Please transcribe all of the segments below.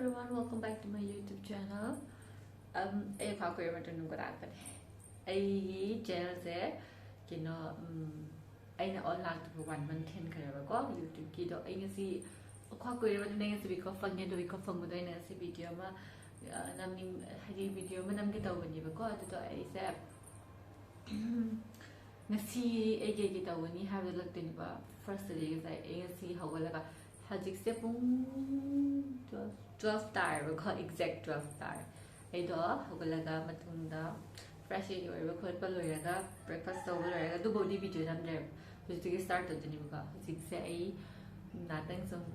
everyone, welcome back to my YouTube channel. I have a channel se kino aina online to 1 month 10 kaya YouTube kido aina si kwa ko ira na si ko fang ne do ko fang mo na si video ma naming hadi video ma nam kita wani ba ko to ai se ngasi eigi kita wani have look din ba first day is ai si hawala ka hajik se pung 12 tar ba ko exact 12 tar ai do hawala ga matunda fresh air or record paloiraga breakfast over loiraga do body video nam there to start to ni ba hajik se ai natang some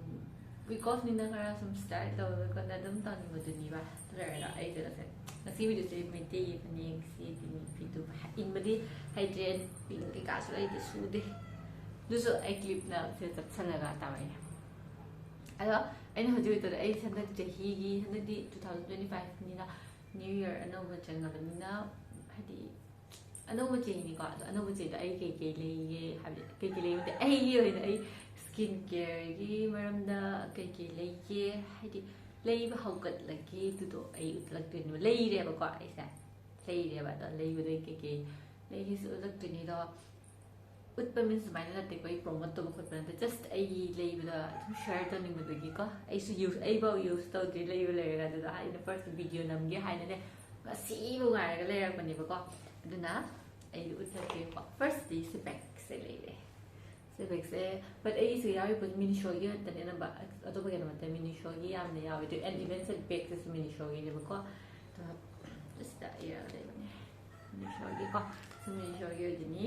because ni na kara some start to ko na dum tan mo duni ba loiraga ai do se ngasi video se mai te ni si ni video in madi hydrate pink ki ka so ai de su de do so ai clip na se tap salaga ta mai alo ai na hajui to ai sandak jahi gi hanadi 2025 ni na new year anova changa banina hadi anova cheni ko anova che da ai ke le ke le de ai yo ai skin care gi maramda ke le ke hadi le ba haukat la ke tu to ai utlak tu ni le re ba ko ai sa le re ba to le ba de ke le hi su utlak tu ni do utpa means mai la te ko promote to ko plan just ai le ba share to ni mo de gi ko ai su use ai ba use to de le le ga da in the first video nam gi hai na ne si bu ngai ga le ra pa ni ba ko aduna ai utlak ke ko first day se back se le re se back se but ai su ya yu mini show ye ta ne na ba to ba ga na ta mini show ye am ne ya wi and even se back se mini show ye ba ko to just that ya le ne mini show ye ko se mini show ye de ni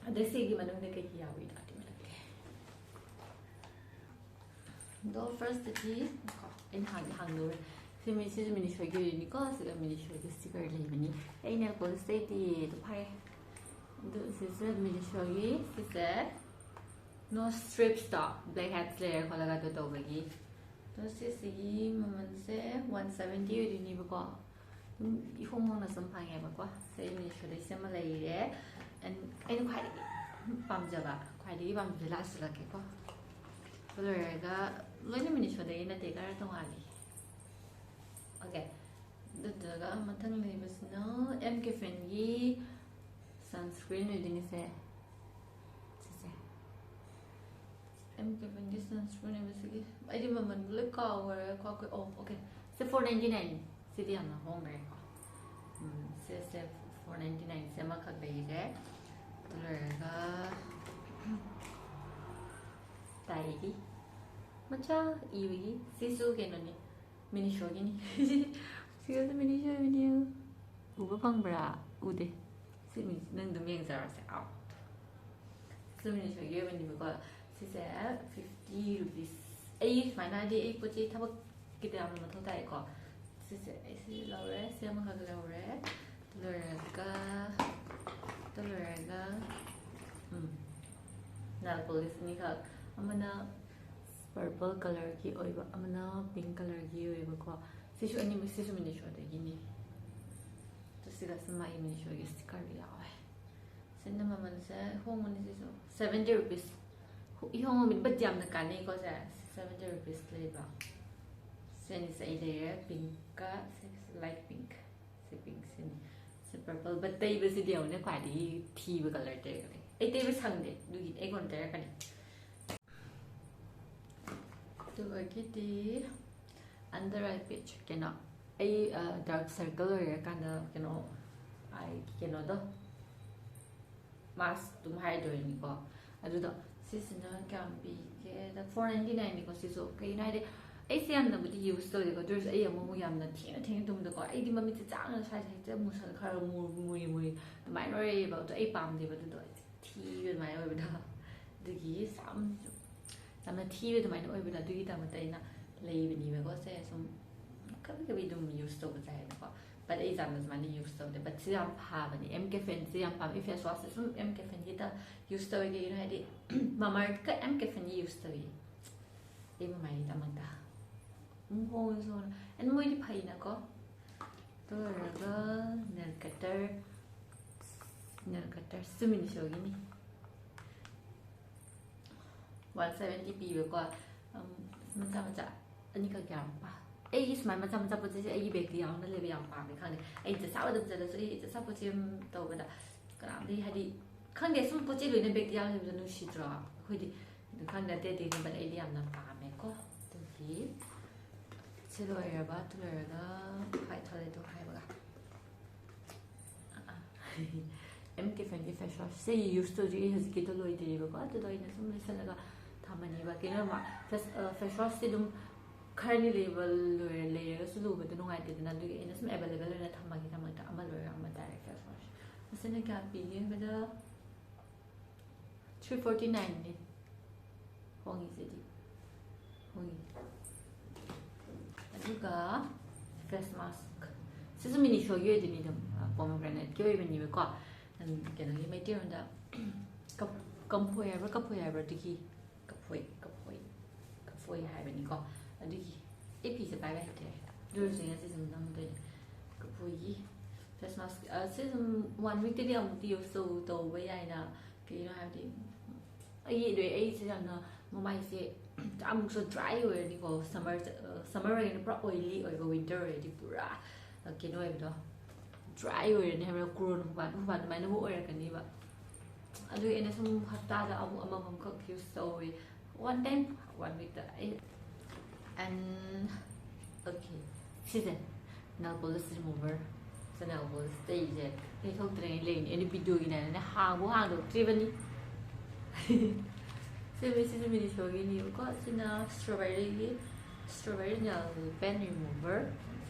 adesi gi manung de ke ya wi da ti me do first ti ko in hang no si mini show ye ni ko se mini show ye sticker le ni ai na ko se ti to pai do se mini show ye se no strip stop black hat layer ko laga to ba gi to se maman se 170 ri ni ba ko i hong na sam phang ya ba ko se mini show de se ma le ye and ai no khai pam ja ba khai di pam de la sa ke ko lo ga lo ni mini show de na te ka ra tong ali okay the ga mathang le bas no mk fan yi sunscreen with ni se mk fan yi sunscreen bas gi ai di maman le ka wa ko oh okay se 499 se di am na home re se 499 se ma khak dei re loiraga tai gi macha iwi sisu ke no ni mini show gi ni sisu mini show video uba phang bra ude si mi nang dum yang zara se out so mini show ye when you got si se 50 rupees ai mai na di ai ko chi thab ki ta ma thau tai ko si se ai si lo re se ma khak lo re loiraga nail polish ni ka amana purple color ki oiba amana pink color ki oiba ko sisu ani sisu mini show de gini to sila sama mini show gi sticker ya ai sen na man sa hong ni sisu 70 rupees i hong min bat jam na ka ni ko sa 70 rupees le ba sen is ai de pink ka light pink se pink sen se purple but they was the only quality tea color there ai te was hang de du gi ai gon there ka ni to get the under eye patch kena ai dark circle or kind of ai kena do mask tum hide ni ko adu do seasonal can be ke the 499 ni ko siso kai nai de ai se yam na bu use to ko there's ai mo yam na thing dum de ko ai di mami chang na sai sai mu sa khar mu mai roi ba to ai pam de ba do thi be mai oi ba de gi sam na thi be mai oi ba du gi ta ma tai na lei be ni ba ko se som ka bi dum use to ba sai na ko but ai zam na ni use to de but si am pa ba ni mk fan si am pam if ya so se som mk fan gi ta use to ge na di mama ka mk fan use to gi ai mai ta ma ta hôn rồi anh mới đi phải nè có tôi là có nail cutter sumin show gini 170p ပဲကွာမစားမကြ Ani ka kya pa ai is my macam macam putih ai bag dia ang lebih yang pa kan ai jasa wadam jala so ai jasa putih tau bada kan di hadi kan dia semua putih lu ni bag dia lebih nu si dra hoi di kan dia dia bada ai dia na pa me ko tu ki silo ya ba tu ya na hai thale tu hai ba empty friendly fresh wash say used to do his kito lo ide ba ko tu doi na sum lisa laga thamani ba ke na ma fresh wash se dum currently level layer su lu ba tu ngai te na du ina sum available na thamagi thamata amal lo ya ma direct fresh wash masana ka pi ni ba da 349 ni hongi se di hongi aduga face mask sisu mini show yue de ni dum pomegranate kyo even ni ba ko cái này mấy tiêu đó cầm phơi rồi đi cầm phơi hai bên có đi ít thì sẽ bài bài thế rồi sẽ dùng năm đây cầm phơi gì face mask sẽ one week thì ông tiêu số đầu với ai nào cái nó hai thì ấy rồi ấy sẽ là một mai sẽ một số dry rồi đi có summer này nó rất oily rồi winter rồi đi pura cái nó em đó dry rồi nên là grown hoàn mấy nó mũi là cái gì vậy anh ấy nó xong hạt ta là ông không có kiểu sôi one time one week đấy and okay season nào polish remover so nào polish stage thì không train lên any video này nó hàng được chưa vậy sẽ mình show cái nhiều có xin strawberry nhờ pen remover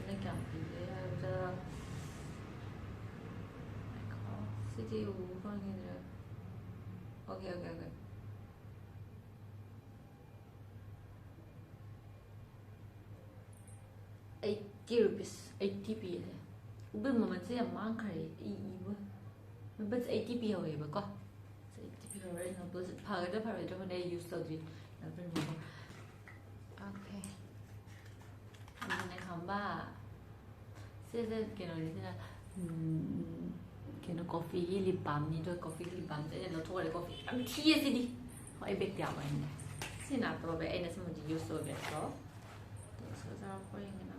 xin cảm ơn CDU con gì nữa ok 80 rupees 80p bên mà mình sẽ làm mang cái ý mình bắt 80p rồi mà có 80p rồi nó bớt phải đó mình đây use tao gì là bên mình ok mình này không ba sẽ cái này thế là cái nó coffee lip balm ni thôi coffee lip balm sẽ nó thôi là coffee ăn chia gì đi hỏi biết điều vậy này xin nào tôi về anh là xem mình use rồi vậy đó số ra coi như nào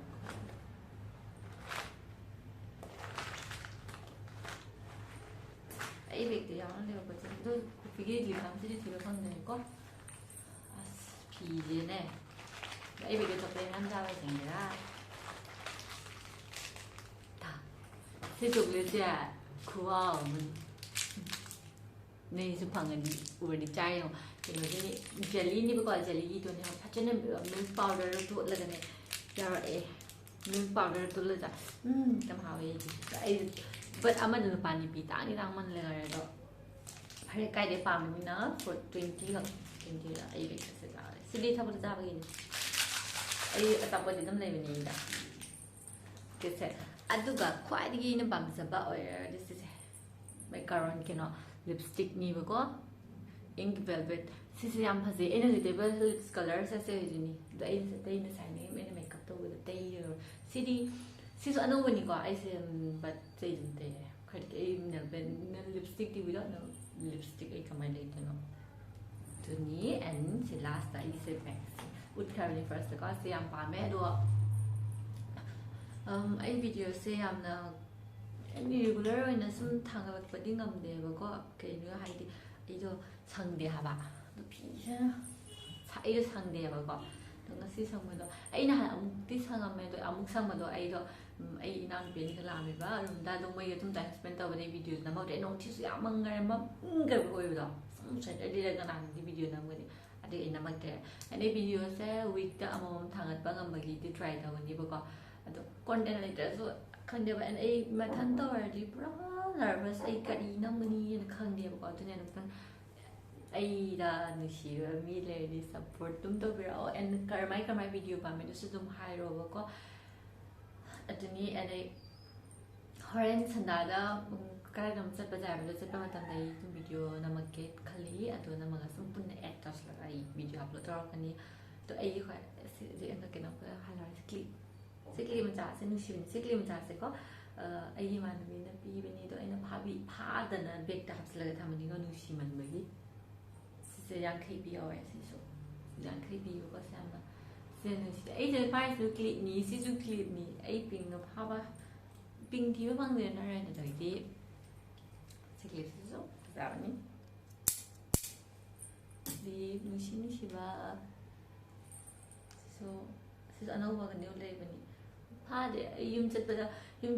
ấy biết điều nó đều có chân tôi coffee lip balm sẽ đi tìm con này có phi gì này ấy biết điều tập về ăn ra vậy chẳng ra tiếp tục lên xe cool nên chụp hàng anh uống đi chai không thì nó cái jelly ni gọi jelly itu ni phát triển milk powder tu là cái này giờ milk powder tu là cảm hào ấy but ama dulu pani pita ni đang mình là đó phải cái để farm mình nó for 20 là 20 là ấy vậy sẽ ra sẽ đi thăm được ra vậy ấy tập bên trong này mình đã cái sẽ aduga khwaidagi na pamsaba oir this is my current kino lipstick ni ba ink velvet sisi yam phase inevitable lips color sa se ni dai na sai ni me makeup to with dai cd siso ano wani ko I say but say dinte khad ke na ben lipstick ti without no lipstick ai kamai dai to no to ni and si last I say back utchaba first ko si yam pa me do ai video sẽ làm là regular rồi nó xung thằng các bạn đi ngầm để mà có cái nữa hay thì ấy cho sang để hả bạn nó phí ra sai cho sang để mà có nó sẽ sang mà đó ấy là ông tí sang mà tôi ông sang mà đó ấy đó ấy năng biến cái làm gì vậy rồi ta đông bây giờ chúng ta spend tao vào video nó mau để nó chỉ sẽ mang cái mà cái rồi đó xong sẽ đi ra cái làm cái video nào vậy ada nama dia. Ini video saya week dah amam thangat bangam bagi di try tahu ni bapa. Atau content later so kan dia buat mà thân tôi thì rất nervous cái đi nó mình khăn dia bapa tu ni kan eida ni siapa mile di support tum tu berau and kermai video kami tu sedum high robo ko. Atau ni ada Horen sandada kada dam set bazaar lo set pamatan dai video na market khali atau na mga sampun na actors la ai video upload tor kani to ai kha se anda kena ka halai sikli man cha se nu shin sikli man cha se ko ai man mi na pi bani to ai na phabi pha da na bek ta hapsla ka thamani ko nu shi man bagi se yang kpi o se so yang kpi ko sa ma ꯁꯤꯗ ꯑꯩꯁꯦ ꯄꯥꯏꯔꯤꯁꯤꯁꯨ ꯀ꯭ꯂꯤꯞꯅꯤ ꯁꯤꯁꯨ ꯀ꯭ꯂꯤꯞꯅꯤ ꯑꯩ ꯄꯤꯡꯅ ꯐꯥꯕ ꯄꯤꯡ ꯊꯤꯕ ꯐꯪꯗꯦꯅ ꯍꯣꯔꯦꯟ ꯑꯗꯩꯗꯤ ꯁꯤ ꯀ꯭ꯂꯤꯞꯁꯤꯁꯨ ꯐꯖꯕꯅꯤ ꯀ꯭ꯂꯤꯞ ꯅꯨꯡꯁꯤꯕ ꯁꯤꯁꯨ ꯑꯅꯧꯕ ꯀꯩꯅꯣ ꯂꯩꯕꯅꯤ ꯐꯥꯗꯦ ꯑꯩ ꯌꯨꯝ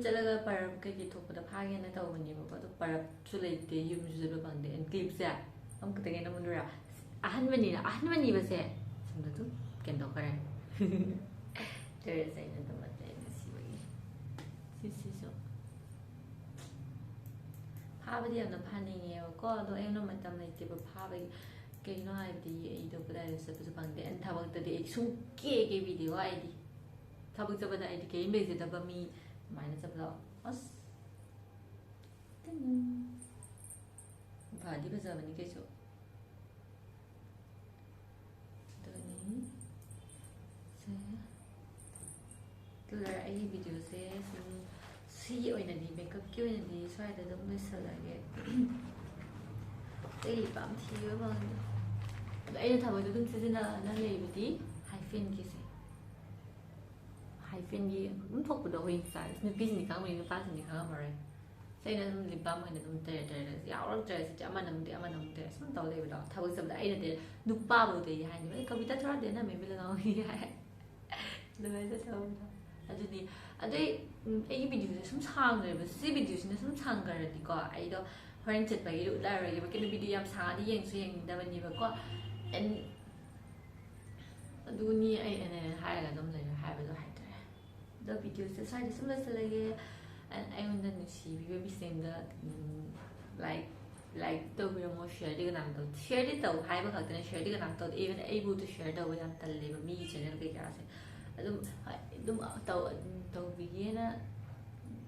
ꯆꯠꯂꯒ ꯄꯔꯞ ꯀꯩꯀꯩ ꯊꯣꯛꯄꯗ ꯐꯥꯒꯦꯅ ꯇꯧꯕꯅꯦꯕꯀꯣ ꯑꯗꯣ ꯄꯔꯞꯁꯨ ꯂꯩꯇꯦ ꯌꯨꯝꯁꯨ ꯆꯠꯄ ꯐꯪꯗꯦ ꯀ꯭ꯂꯤꯞꯁꯦ ꯑꯃꯨꯛꯈꯛꯇꯪ ꯅꯝꯃꯨꯗꯣꯏꯔꯥ ꯑꯍꯟꯕꯅꯤꯕꯁꯦ ꯁꯣꯝꯗ ꯑꯗꯨꯝ ꯀꯩꯅꯣ ꯇꯧꯈ꯭ꯔꯦ ꯗ꯭ꯔꯦꯁ ꯑꯩꯅ ꯑꯗꯨꯝ ꯑꯇꯩ ꯅꯨꯡꯁꯤꯕꯒꯤ ꯁꯤꯁꯤꯁꯨ ꯐꯥꯕꯗꯤ ꯌꯥꯝꯅ ꯐꯥꯅꯤꯡꯉꯦꯕꯀꯣ ꯑꯗꯣ ꯑꯩꯉꯣꯟꯗ ꯃꯇꯝ ꯂꯩꯇꯦꯕ ꯐꯥꯕꯒꯤ ꯀꯩꯅꯣ ꯍꯥꯏꯕꯗꯤ ꯑꯩꯗꯣ ꯀꯗꯥꯏꯗ ꯆꯠꯄꯁꯨ ꯐꯪꯗꯦ ꯑꯩꯅ ꯊꯕꯛꯇꯗꯤ ꯑꯩ ꯁꯨꯝ ꯀꯦꯕꯤꯗꯦꯀꯣ ꯑꯩꯗꯤ ꯊꯕꯛ ꯆꯠꯄꯗ ꯑꯩꯗꯤ ꯀꯩꯝ ꯂꯩꯖꯗꯕ ꯃꯤ ꯑꯗꯨꯃꯥꯏꯅ ꯆꯠꯄꯗꯣ ꯑꯁ ꯐꯗꯤ ꯐꯖꯕꯅꯤ ꯀꯩꯁꯨ ꯑꯗꯨꯅꯤ ꯀꯂꯔ ꯑꯩꯒꯤ ꯚꯤꯗꯤꯑꯣꯁꯦ ꯁꯨꯝ ꯁꯤꯒꯤ ꯑꯣꯏꯅꯗꯤ ꯃꯦꯀꯞꯀꯤ ꯑꯣꯏꯅꯗꯤ ꯁ꯭ꯋꯥꯏꯗ ꯑꯗꯨꯝ ꯂꯣꯏꯁꯤꯜꯂꯒꯦ ꯑꯩ ꯄꯥꯝ ꯊꯤꯕ ꯐꯪꯗꯦ ꯑꯗꯣ ꯑꯩꯅ ꯊꯕꯛꯇꯣ ꯑꯗꯨꯝ ꯁꯤꯖꯤꯟꯅꯅ ꯂꯩꯕꯗꯤ ꯍꯥꯏꯐꯦꯟꯒꯤꯁꯦ ꯍꯥꯏꯐꯦꯟꯒꯤ ꯑꯗꯨꯝ ꯊꯣꯛꯄꯗꯣ ꯑꯩꯈꯣꯏ ꯏꯟꯁꯇꯥꯗ ꯅꯨꯄꯤꯁꯤꯡꯗꯤ ꯈꯪꯉꯝꯃꯅꯤ ꯅꯨꯄꯥꯁꯤꯡꯗꯤ ꯈꯪꯉꯝꯃꯔꯣꯏ ꯑꯩꯅ ꯑꯗꯨꯝ ꯂꯤꯞ ꯕꯥꯝ ꯑꯣꯏꯅ ꯑꯗꯨꯝ ꯇꯩꯔ ꯌꯥꯎꯔꯛꯇ꯭ꯔꯁꯤꯗꯤ ꯑꯃꯅꯃꯨꯛꯇꯩ ꯁꯨꯝ ꯇꯧ ꯂꯩꯕꯗꯣ ꯊꯕꯛ ꯆꯠꯄꯗ ꯑꯩꯅꯗꯤ ꯅꯨꯄꯥꯕꯨꯗꯤ ꯍꯥꯏꯅꯦꯕ ꯑꯩ ꯀꯕꯤꯇꯥ ꯊꯣꯔꯛꯇꯦꯅ ꯃꯦꯝꯕꯤ ꯂꯒꯥꯎꯅꯤ ꯍꯥꯏ ꯑꯗꯨꯃꯥꯏꯅ ꯇꯧꯕꯗꯣ ꯑꯗꯨꯗꯤ ꯑꯗꯩ ꯑꯩꯒꯤ ꯚꯤꯗꯤꯑꯣꯁꯦ ꯁꯨꯝ ꯁꯥꯡꯈ꯭ꯔꯦꯕ ꯁꯤ ꯚꯤꯗꯤꯑꯣꯁꯤꯅ ꯁꯨꯝ ꯁꯥꯡꯈ꯭ꯔꯗꯤꯀꯣ ꯑꯩꯗꯣ ꯍꯣꯔꯦꯟ ꯆꯠꯄꯒꯤꯗꯤ ꯎꯠꯂꯔꯣꯏꯒꯦꯕ ꯀꯩꯅꯣ ꯚꯤꯗꯤꯑꯣ ꯌꯥꯝ ꯁꯥꯡꯉꯗꯤ ꯌꯦꯡꯁꯨ ꯌꯦꯡꯅꯤꯡꯗꯕꯅꯦꯕꯀꯣ ꯑꯦꯟ ꯑꯗꯨꯅꯤ ꯑꯩꯅ ꯍꯥꯏꯔꯒ ꯑꯗꯨꯝ ꯂꯩꯔꯦ ꯍꯥꯏꯕꯗꯣ ꯍꯥꯏꯇꯥꯔꯦ ꯑꯗꯣ ꯚꯤꯗꯤꯑꯣꯁꯦ ꯁ꯭ꯋꯥꯏꯗ ꯁꯨꯝ ꯂꯣꯏꯁꯤꯜꯂꯒꯦ ꯑꯩꯉꯣꯟꯗ ꯅꯨꯡꯁꯤꯕꯤꯕ ꯃꯤꯁꯤꯡꯗ ꯂꯥꯏꯛ ꯇꯧꯕꯤꯔꯝꯃꯣ ꯁꯤꯌꯔꯗꯤ ꯀꯅꯥꯝ ꯇꯧꯗꯦ ꯁꯤꯌꯔꯗꯤ ꯇꯧ ꯍꯥꯏꯕ ꯈꯛꯇꯅꯦ ꯁꯤꯌꯔꯗꯤ ꯀꯅꯥꯝ ꯇꯧꯗꯦ ꯏꯚꯟ ꯑꯩꯕꯨꯗ ꯁꯤꯌꯔ ꯇꯧꯕ ꯌꯥꯝ ꯇꯜꯂꯦꯕ ꯃꯤꯒꯤ ꯆꯦꯅꯦꯜ ꯀꯩꯀꯥꯁꯦ ꯑꯗꯨꯝ ꯑꯗꯨꯝ ꯇꯧꯕꯤꯒꯦꯅ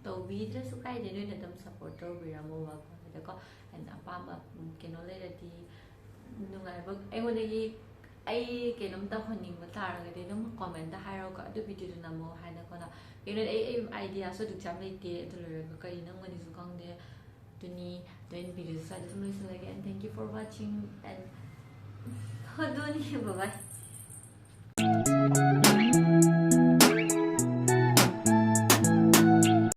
ꯇꯧꯕꯤꯗ꯭ꯔꯁꯨ ꯀꯥꯏꯗꯦ ꯅꯣꯏꯅ ꯑꯗꯨꯝ ꯁꯞꯄꯣꯔꯠ ꯇꯧꯕꯤꯔꯝꯃꯣꯕ ꯑꯗꯨꯗꯀꯣ ꯑꯩꯅ ꯑꯄꯥꯝꯕ ꯀꯩꯅꯣ ꯂꯩꯔꯗꯤ ꯅꯨꯡꯉꯥꯏꯕ ꯑꯩꯉꯣꯟꯗꯒꯤ ꯑꯩ ꯀꯩꯅꯣꯝ ꯇꯧꯍꯟꯅꯤꯡꯕ ꯇꯥꯔꯒꯗꯤ ꯑꯗꯨꯝ ꯀꯣꯃꯦꯟꯇ ꯍꯥꯏꯔꯛꯑꯣꯀꯣ ꯑꯗꯨ ꯚꯤꯗꯤꯑꯣꯗꯨ ꯅꯝꯃꯣ ꯍꯥꯏꯅꯀꯣꯅ ꯀꯩꯅꯣꯗꯤ ꯑꯩ ꯑꯥꯏꯗꯤꯌꯥꯁꯨ ꯑꯗꯨꯛ ꯌꯥꯝ ꯂꯩꯇꯦ ꯑꯗꯨ ꯂꯣꯏꯔꯒ ꯀꯔꯤ ꯅꯝꯒꯅꯤꯁꯨ ꯈꯪꯗꯦ ꯑꯗꯨꯅꯤ ꯑꯗꯨ ꯚꯤꯗꯤꯑꯣꯁꯦ ꯁ꯭ꯋꯥꯏꯗ ꯑꯗꯨꯝ ꯂꯣꯏꯁꯤꯜꯂꯒꯦ and thank you for watching and ꯑꯗꯨꯅꯤ ꯕꯥꯏ